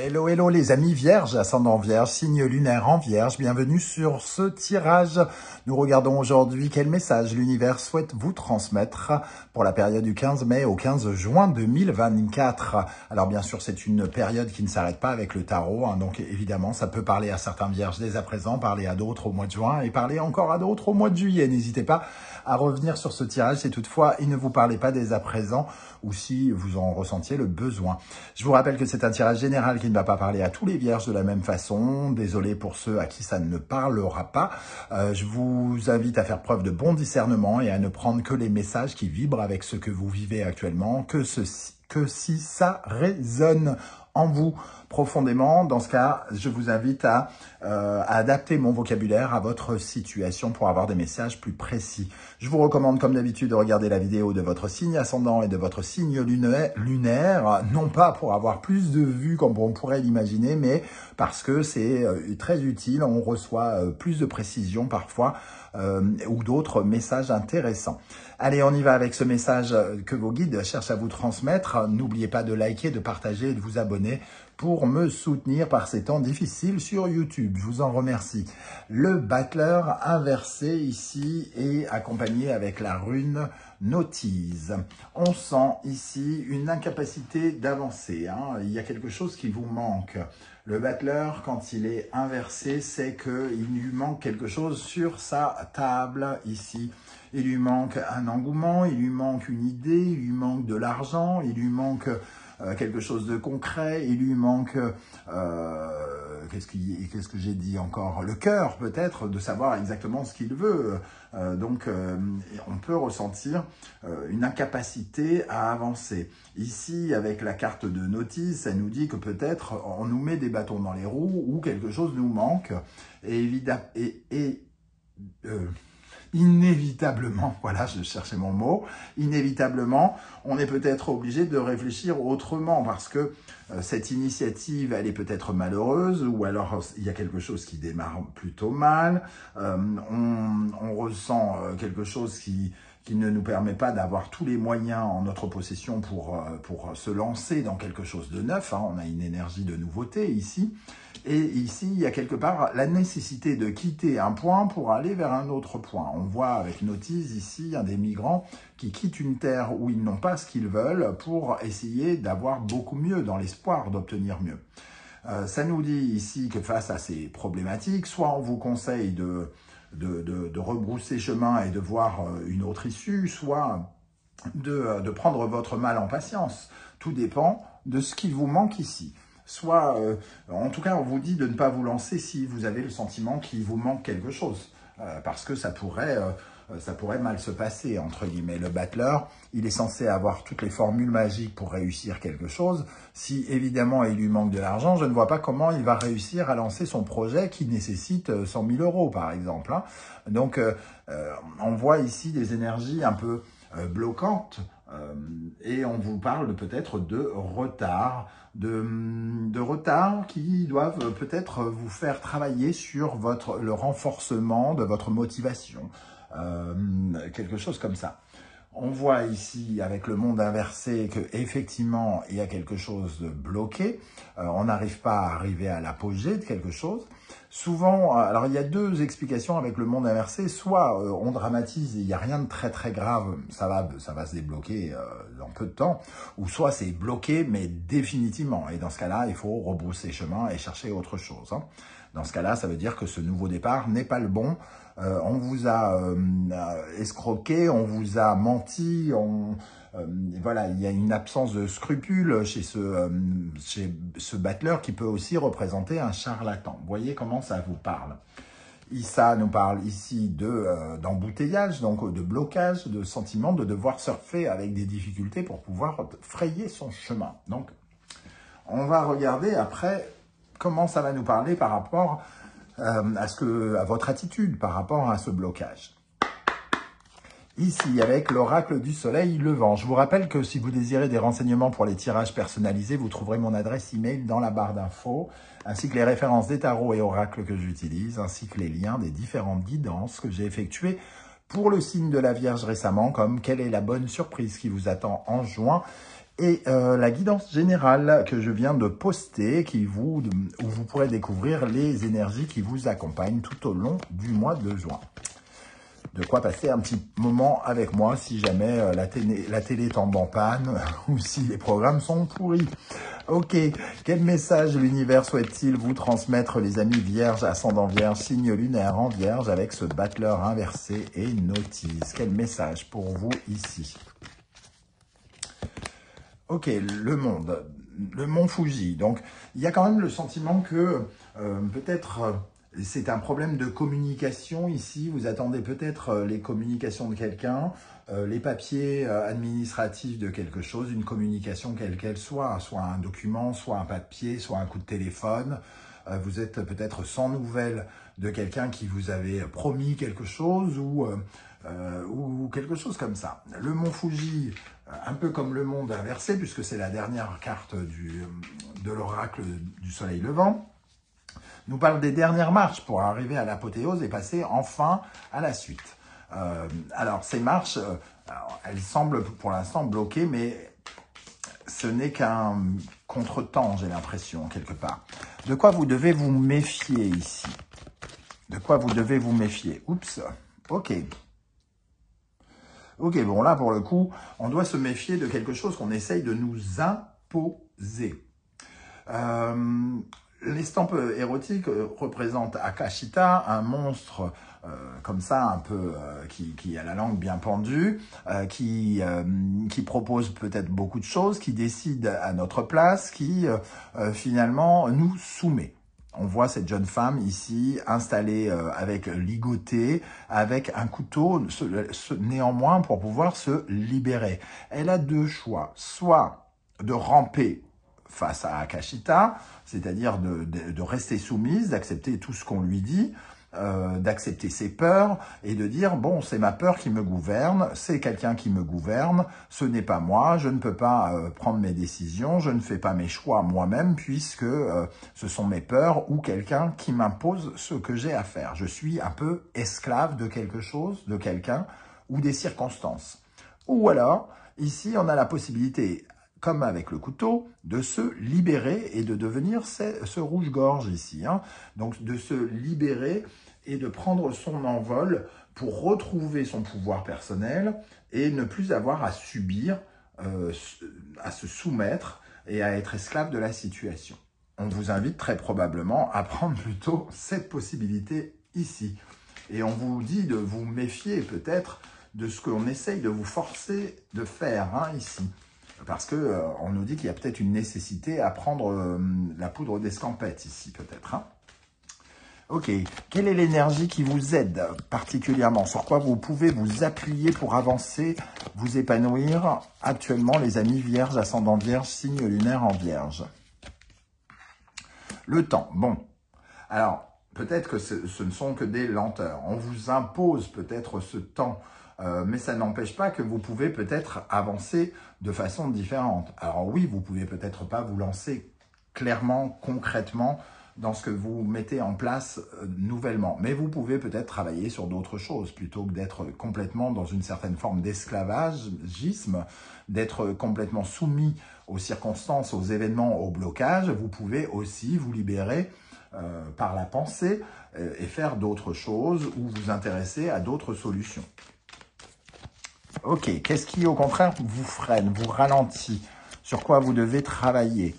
Hello, hello les amis vierges, ascendant vierge, signe lunaire en vierge, bienvenue sur ce tirage. Nous regardons aujourd'hui quel message l'univers souhaite vous transmettre pour la période du 15 mai au 15 juin 2024. Alors bien sûr, c'est une période qui ne s'arrête pas avec le tarot, donc évidemment, ça peut parler à certains vierges dès à présent, parler à d'autres au mois de juin et parler encore à d'autres au mois de juillet. N'hésitez pas à revenir sur ce tirage si toutefois il ne vous parlait pas dès à présent ou si vous en ressentiez le besoin. Je vous rappelle que c'est un tirage général qui ne va pas parler à tous les vierges de la même façon. Désolé pour ceux à qui ça ne parlera pas. Je vous invite à faire preuve de bon discernement et à ne prendre que les messages qui vibrent avec ce que vous vivez actuellement, que si ça résonne en vous profondément. Dans ce cas, je vous invite à adapter mon vocabulaire à votre situation pour avoir des messages plus précis. Je vous recommande, comme d'habitude, de regarder la vidéo de votre signe ascendant et de votre signe lunaire, non pas pour avoir plus de vues comme on pourrait l'imaginer, mais parce que c'est très utile. On reçoit plus de précision parfois ou d'autres messages intéressants. Allez, on y va avec ce message que vos guides cherchent à vous transmettre. N'oubliez pas de liker, de partager et de vous abonner pour me soutenir par ces temps difficiles sur YouTube. Je vous en remercie. Le battleur inversé ici est accompagné avec la rune Notice. On sent ici une incapacité d'avancer. Il y a quelque chose qui vous manque. Le battleur, quand il est inversé, c'est qu'il lui manque quelque chose sur sa table ici. Il lui manque un engouement, il lui manque une idée, il lui manque de l'argent, il lui manque quelque chose de concret, il lui manque, qu'est-ce que j'ai dit encore, le cœur peut-être, de savoir exactement ce qu'il veut. On peut ressentir une incapacité à avancer. Ici, avec la carte de notice, ça nous dit que peut-être on nous met des bâtons dans les roues ou quelque chose nous manque. Inévitablement, voilà, je cherchais mon mot, inévitablement, on est peut-être obligé de réfléchir autrement parce que cette initiative, elle est peut-être malheureuse ou alors il y a quelque chose qui démarre plutôt mal, on ressent quelque chose qui ne nous permet pas d'avoir tous les moyens en notre possession pour se lancer dans quelque chose de neuf. On a une énergie de nouveauté ici. Et ici, il y a quelque part la nécessité de quitter un point pour aller vers un autre point. On voit avec Notice ici des migrants qui quittent une terre où ils n'ont pas ce qu'ils veulent pour essayer d'avoir beaucoup mieux, dans l'espoir d'obtenir mieux. Ça nous dit ici que face à ces problématiques, soit on vous conseille de rebrousser chemin et de voir une autre issue, soit de prendre votre mal en patience. Tout dépend de ce qui vous manque ici. Soit, en tout cas, on vous dit de ne pas vous lancer si vous avez le sentiment qu'il vous manque quelque chose, parce que ça pourrait mal se passer, entre guillemets. Le battleur, il est censé avoir toutes les formules magiques pour réussir quelque chose. Si, évidemment, il lui manque de l'argent, je ne vois pas comment il va réussir à lancer son projet qui nécessite 100 000 euros, par exemple. Donc, on voit ici des énergies un peu bloquantes, et on vous parle peut-être de retard, de retard qui doivent peut-être vous faire travailler sur le renforcement de votre motivation, quelque chose comme ça. On voit ici, avec le monde inversé, que effectivement il y a quelque chose de bloqué. On n'arrive pas à arriver à l'apogée de quelque chose. Souvent, alors il y a deux explications avec le monde inversé. Soit on dramatise et il n'y a rien de très très grave, ça va se débloquer dans peu de temps. Ou soit c'est bloqué, mais définitivement. Et dans ce cas-là, il faut rebrousser chemin et chercher autre chose. Dans ce cas-là, ça veut dire que ce nouveau départ n'est pas le bon. On vous a escroqué, on vous a menti, voilà, il y a une absence de scrupules chez ce battleur qui peut aussi représenter un charlatan. Vous voyez comment ça vous parle. Issa nous parle ici d'embouteillage, donc de blocage, de sentiment de devoir surfer avec des difficultés pour pouvoir frayer son chemin. Donc, on va regarder après comment ça va nous parler par rapport à votre attitude par rapport à ce blocage. Ici, avec l'oracle du soleil levant. Je vous rappelle que si vous désirez des renseignements pour les tirages personnalisés, vous trouverez mon adresse email dans la barre d'infos, ainsi que les références des tarots et oracles que j'utilise, ainsi que les liens des différentes guidances que j'ai effectuées Pour le signe de la Vierge récemment, comme quelle est la bonne surprise qui vous attend en juin, et la guidance générale que je viens de poster, où vous pourrez découvrir les énergies qui vous accompagnent tout au long du mois de juin. De quoi passer un petit moment avec moi si jamais la télé tombe en panne ou si les programmes sont pourris. Ok, quel message l'univers souhaite-t-il vous transmettre, les amis vierges, ascendant vierge, signe lunaire en vierge, avec ce battleur inversé et notice? Quel message pour vous ici? Ok, le mont Fuji. Donc, il y a quand même le sentiment que peut-être c'est un problème de communication ici. Vous attendez peut-être les communications de quelqu'un, les papiers administratifs de quelque chose, une communication quelle qu'elle soit un document, soit un papier, soit un coup de téléphone. Vous êtes peut-être sans nouvelles de quelqu'un qui vous avait promis quelque chose ou quelque chose comme ça. Le mont Fuji, un peu comme le monde inversé, puisque c'est la dernière carte de l'oracle du soleil levant, nous parle des dernières marches pour arriver à l'apothéose et passer enfin à la suite. Alors, ces marches, elles semblent pour l'instant bloquées, mais ce n'est qu'un contretemps, j'ai l'impression, quelque part. De quoi vous devez vous méfier ici? De quoi vous devez vous méfier? Oups, ok. Ok, bon là, pour le coup, on doit se méfier de quelque chose qu'on essaye de nous imposer. L'estampe érotique représente Akashita, un monstre comme ça, un peu qui a la langue bien pendue, qui propose peut-être beaucoup de choses, qui décide à notre place, qui finalement nous soumet. On voit cette jeune femme ici installée avec ligoté, avec un couteau, néanmoins pour pouvoir se libérer. Elle a deux choix, soit de ramper face à Akashita, c'est-à-dire de rester soumise, d'accepter tout ce qu'on lui dit, d'accepter ses peurs et de dire, bon, c'est ma peur qui me gouverne, c'est quelqu'un qui me gouverne, ce n'est pas moi, je ne peux pas prendre mes décisions, je ne fais pas mes choix moi-même puisque ce sont mes peurs ou quelqu'un qui m'impose ce que j'ai à faire. Je suis un peu esclave de quelque chose, de quelqu'un ou des circonstances. Ou alors, ici, on a la possibilité, comme avec le couteau, de se libérer et de devenir ce rouge-gorge ici. Hein. Donc, de se libérer et de prendre son envol pour retrouver son pouvoir personnel et ne plus avoir à subir, à se soumettre et à être esclave de la situation. On vous invite très probablement à prendre plutôt cette possibilité ici. Et on vous dit de vous méfier peut-être de ce qu'on essaye de vous forcer de faire hein, ici. Parce que on nous dit qu'il y a peut-être une nécessité à prendre la poudre d'escampette ici, peut-être. Hein. Ok. Quelle est l'énergie qui vous aide particulièrement? Sur quoi vous pouvez vous appuyer pour avancer, vous épanouir actuellement, les amis vierges, ascendant vierge, signe lunaire en vierge? Le temps. Bon. Alors, peut-être que ce ne sont que des lenteurs. On vous impose peut-être ce temps. Mais ça n'empêche pas que vous pouvez peut-être avancer de façon différente. Alors oui, vous pouvez peut-être pas vous lancer clairement, concrètement dans ce que vous mettez en place nouvellement. Mais vous pouvez peut-être travailler sur d'autres choses plutôt que d'être complètement dans une certaine forme d'esclavagisme, d'être complètement soumis aux circonstances, aux événements, aux blocages. Vous pouvez aussi vous libérer par la pensée et faire d'autres choses ou vous intéresser à d'autres solutions. Ok, qu'est-ce qui, au contraire, vous freine, vous ralentit? Sur quoi vous devez travailler?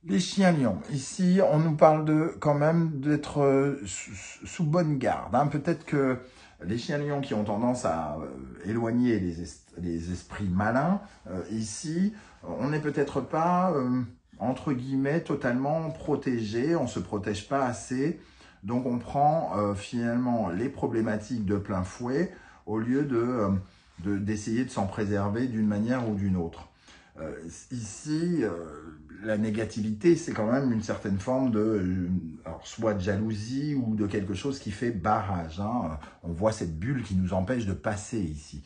Les chiens lions. Ici, on nous parle quand même d'être sous bonne garde. Hein. Peut-être que les chiens lions qui ont tendance à éloigner les esprits malins, ici, on n'est peut-être pas, entre guillemets, totalement protégé. On ne se protège pas assez. Donc, on prend finalement les problématiques de plein fouet au lieu d'essayer de s'en préserver d'une manière ou d'une autre. Ici, la négativité, c'est quand même une certaine forme soit de jalousie ou de quelque chose qui fait barrage. Hein. On voit cette bulle qui nous empêche de passer ici.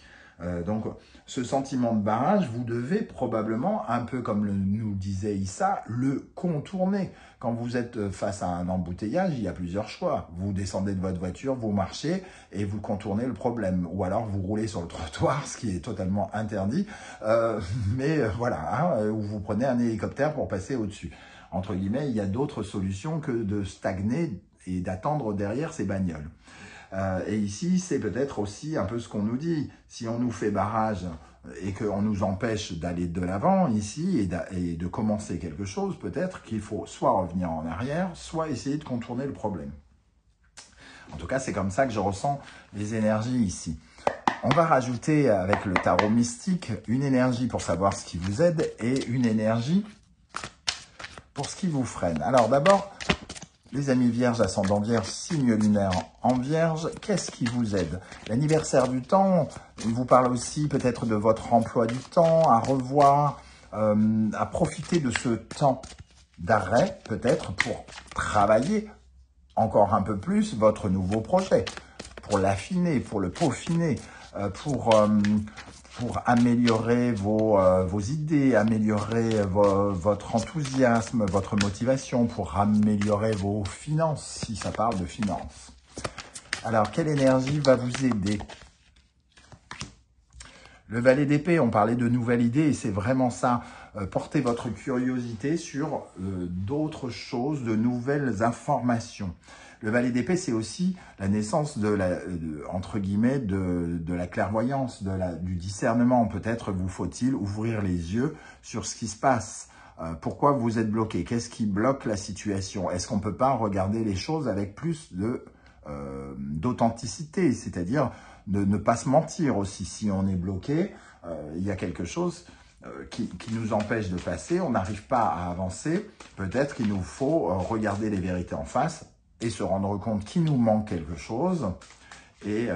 Donc, ce sentiment de barrage, vous devez probablement, un peu comme nous disait Issa, le contourner. Quand vous êtes face à un embouteillage, il y a plusieurs choix. Vous descendez de votre voiture, vous marchez et vous contournez le problème. Ou alors, vous roulez sur le trottoir, ce qui est totalement interdit. Voilà, ou vous prenez un hélicoptère pour passer au-dessus. Entre guillemets, il y a d'autres solutions que de stagner et d'attendre derrière ces bagnoles. Et ici, c'est peut-être aussi un peu ce qu'on nous dit. Si on nous fait barrage et qu'on nous empêche d'aller de l'avant ici et de commencer quelque chose, peut-être qu'il faut soit revenir en arrière, soit essayer de contourner le problème. En tout cas, c'est comme ça que je ressens les énergies ici. On va rajouter avec le tarot mystique une énergie pour savoir ce qui vous aide et une énergie pour ce qui vous freine. Alors d'abord, les amis vierges, ascendant vierge, signe lunaire en vierge, qu'est-ce qui vous aide? L'anniversaire du temps, il vous parle aussi peut-être de votre emploi du temps, à revoir, à profiter de ce temps d'arrêt, peut-être pour travailler encore un peu plus votre nouveau projet, pour l'affiner, pour le peaufiner, pour améliorer vos idées, améliorer votre enthousiasme, votre motivation, pour améliorer vos finances, si ça parle de finances. Alors, quelle énergie va vous aider? Le valet d'épée, on parlait de nouvelles idées, et c'est vraiment ça. Portez votre curiosité sur d'autres choses, de nouvelles informations. Le valet d'épée, c'est aussi la naissance entre guillemets, de la clairvoyance, du discernement. Peut-être vous faut-il ouvrir les yeux sur ce qui se passe. Pourquoi vous êtes bloqué? Qu'est-ce qui bloque la situation? Est-ce qu'on ne peut pas regarder les choses avec plus d'authenticité? C'est-à-dire de ne pas se mentir aussi. Si on est bloqué, il y a quelque chose qui nous empêche de passer, on n'arrive pas à avancer. Peut-être qu'il nous faut regarder les vérités en face et se rendre compte qu'il nous manque quelque chose et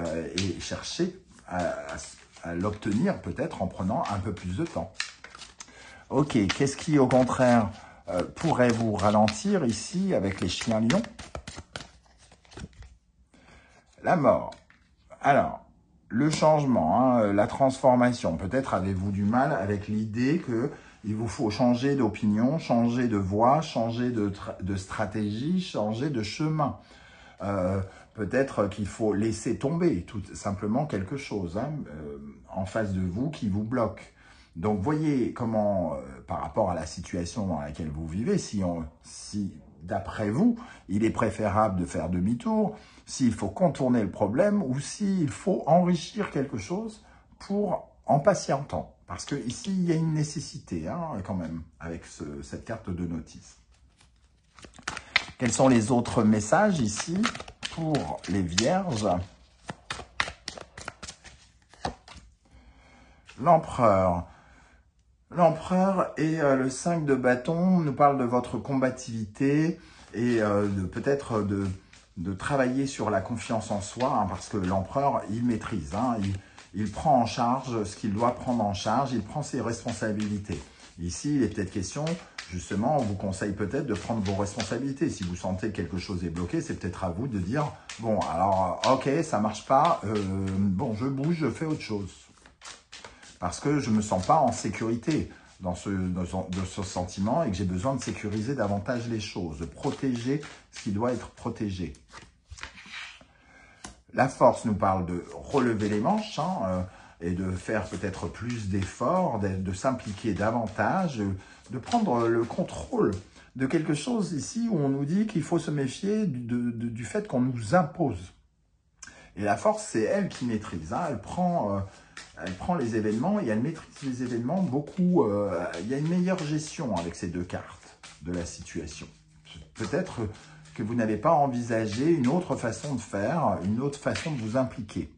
chercher à l'obtenir peut-être en prenant un peu plus de temps. Ok, qu'est-ce qui au contraire pourrait vous ralentir ici avec les chiens lions? La mort. Alors, le changement, la transformation. Peut-être avez-vous du mal avec l'idée qu'il vous faut changer d'opinion, changer de voie, changer de stratégie, changer de chemin. Peut-être qu'il faut laisser tomber tout simplement quelque chose en face de vous qui vous bloque. Donc, voyez comment, par rapport à la situation dans laquelle vous vivez, si d'après vous, il est préférable de faire demi-tour, s'il faut contourner le problème ou s'il faut enrichir quelque chose en patientant. Parce que ici, il y a une nécessité quand même avec cette carte de notice. Quels sont les autres messages ici pour les vierges? L'empereur. L'empereur et le 5 de bâton nous parle de votre combativité et peut-être de travailler sur la confiance en soi, parce que l'empereur, il maîtrise, il prend en charge ce qu'il doit prendre en charge, il prend ses responsabilités. Ici, il est peut-être question, justement, on vous conseille peut-être de prendre vos responsabilités. Si vous sentez que quelque chose est bloqué, c'est peut-être à vous de dire, bon, alors, ok, ça marche pas, bon, je bouge, je fais autre chose. Parce que je ne me sens pas en sécurité dans ce sentiment et que j'ai besoin de sécuriser davantage les choses, de protéger ce qui doit être protégé. La force nous parle de relever les manches et de faire peut-être plus d'efforts, de s'impliquer davantage, de prendre le contrôle de quelque chose ici où on nous dit qu'il faut se méfier du fait qu'on nous impose. Et la force, c'est elle qui maîtrise. Elle prend les événements et elle maîtrise les événements beaucoup. Il y a une meilleure gestion avec ces deux cartes de la situation. Peut-être que vous n'avez pas envisagé une autre façon de faire, une autre façon de vous impliquer.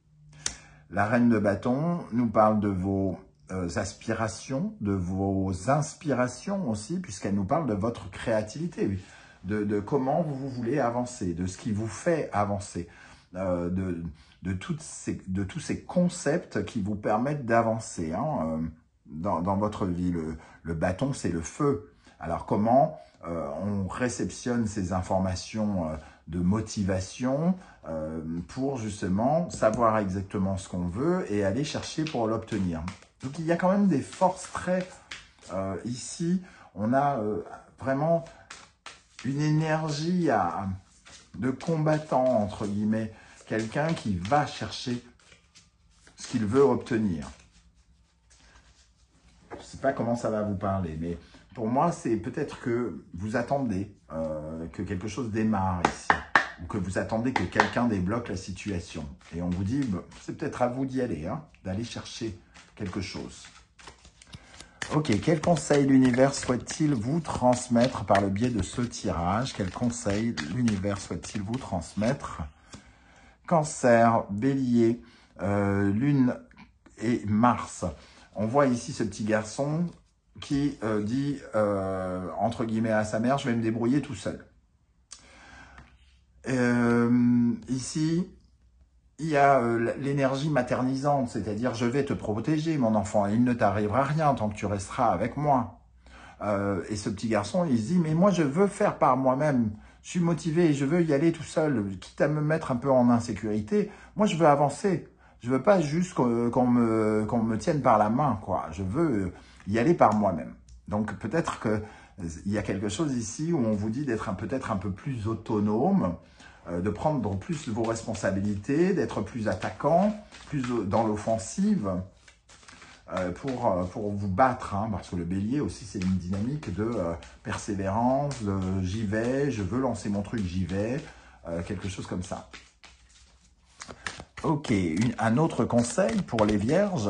La reine de bâton nous parle de vos aspirations, de vos inspirations aussi, puisqu'elle nous parle de votre créativité, de comment vous voulez avancer, de ce qui vous fait avancer. De tous ces concepts qui vous permettent d'avancer dans votre vie. Le bâton, c'est le feu. Alors comment on réceptionne ces informations de motivation pour justement savoir exactement ce qu'on veut et aller chercher pour l'obtenir. Donc il y a quand même des forces très... ici, on a vraiment une énergie de combattant, entre guillemets, quelqu'un qui va chercher ce qu'il veut obtenir. Je ne sais pas comment ça va vous parler, mais pour moi, c'est peut-être que vous attendez que quelque chose démarre ici, ou que vous attendez que quelqu'un débloque la situation. Et on vous dit, bah, c'est peut-être à vous d'y aller, hein, d'aller chercher quelque chose. Ok, quel conseil l'univers souhaite-t-il vous transmettre par le biais de ce tirage? Quel conseil l'univers souhaite-t-il vous transmettre? Cancer, Bélier, Lune et Mars. On voit ici ce petit garçon qui dit, entre guillemets, à sa mère, je vais me débrouiller tout seul. Ici, il y a l'énergie maternisante, c'est-à-dire je vais te protéger, mon enfant, il ne t'arrivera rien tant que tu resteras avec moi. Et ce petit garçon, il se dit, mais moi je veux faire par moi-même, je suis motivé, je veux y aller tout seul, quitte à me mettre un peu en insécurité, moi je veux avancer. Je veux pas juste qu'on me tienne par la main, quoi. Je veux y aller par moi-même. Donc peut-être qu'il y a quelque chose ici où on vous dit d'être peut-être un peu plus autonome, de prendre plus vos responsabilités, d'être plus attaquant, plus dans l'offensive pour vous battre. Hein, parce que le bélier aussi, c'est une dynamique de persévérance, de j'y vais, je veux lancer mon truc, j'y vais, quelque chose comme ça. Ok, un autre conseil pour les vierges.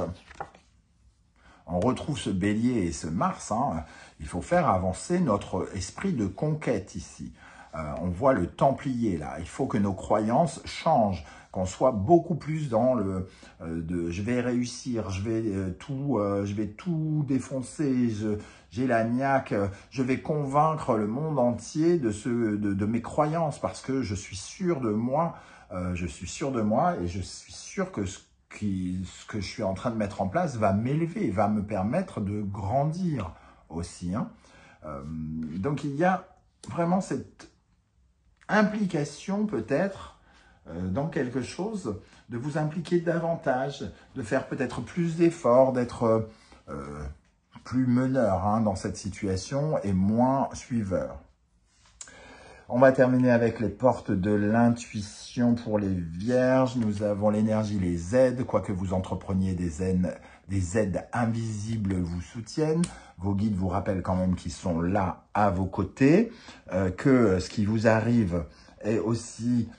On retrouve ce bélier et ce Mars. Hein. Il faut faire avancer notre esprit de conquête ici. On voit le templier là. Il faut que nos croyances changent, qu'on soit beaucoup plus dans le je vais réussir, je vais tout défoncer, j'ai la niaque, je vais convaincre le monde entier de mes croyances parce que je suis sûr de moi. Je suis sûr de moi et je suis sûr que ce que je suis en train de mettre en place va m'élever, va me permettre de grandir aussi. Hein. Donc il y a vraiment cette implication peut-être dans quelque chose, de vous impliquer davantage, de faire peut-être plus d'efforts, d'être plus meneur hein, dans cette situation et moins suiveur. On va terminer avec les portes de l'intuition pour les vierges. Nous avons l'énergie, les aides. Quoi que vous entrepreniez, des aides invisibles vous soutiennent. Vos guides vous rappellent quand même qu'ils sont là à vos côtés. Que ce qui vous arrive est aussi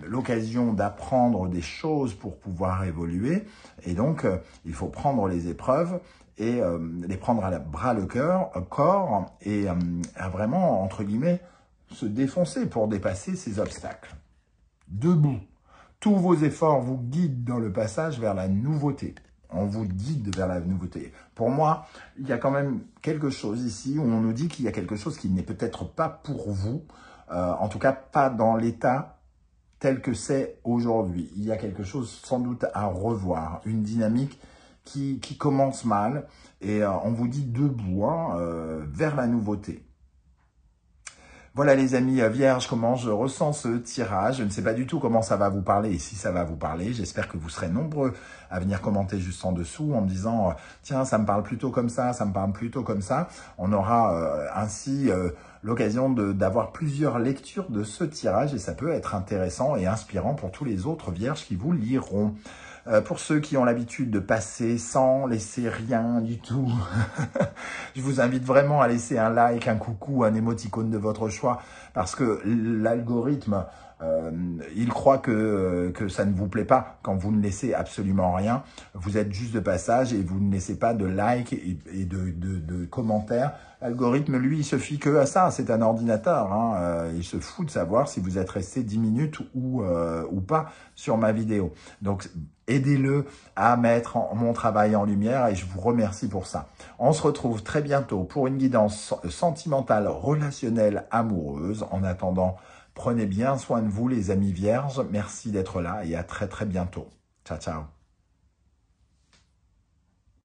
l'occasion d'apprendre des choses pour pouvoir évoluer. Et donc, il faut prendre les épreuves et les prendre à bras le corps et à vraiment, entre guillemets, se défoncer pour dépasser ces obstacles. Debout, tous vos efforts vous guident dans le passage vers la nouveauté. On vous guide vers la nouveauté. Pour moi, il y a quand même quelque chose ici où on nous dit qu'il y a quelque chose qui n'est peut-être pas pour vous, en tout cas pas dans l'état tel que c'est aujourd'hui. Il y a quelque chose sans doute à revoir, une dynamique qui commence mal et on vous dit debout hein, vers la nouveauté. Voilà les amis vierges, comment je ressens ce tirage. Je ne sais pas du tout comment ça va vous parler et si ça va vous parler. J'espère que vous serez nombreux à venir commenter juste en dessous en me disant « Tiens, ça me parle plutôt comme ça, ça me parle plutôt comme ça ». On aura ainsi l'occasion d'avoir plusieurs lectures de ce tirage et ça peut être intéressant et inspirant pour tous les autres vierges qui vous liront. Pour ceux qui ont l'habitude de passer sans laisser rien du tout, je vous invite vraiment à laisser un like, un coucou, un émoticône de votre choix, parce que l'algorithme, il croit que ça ne vous plaît pas quand vous ne laissez absolument rien. Vous êtes juste de passage et vous ne laissez pas de like et de commentaires. L'algorithme, lui, il se fie que à ça. C'est un ordinateur. Hein. Il se fout de savoir si vous êtes resté 10 minutes ou pas sur ma vidéo. Donc, aidez-le à mettre mon travail en lumière et je vous remercie pour ça. On se retrouve très bientôt pour une guidance sentimentale, relationnelle, amoureuse. En attendant, prenez bien soin de vous les amis vierges. Merci d'être là et à très très bientôt. Ciao, ciao.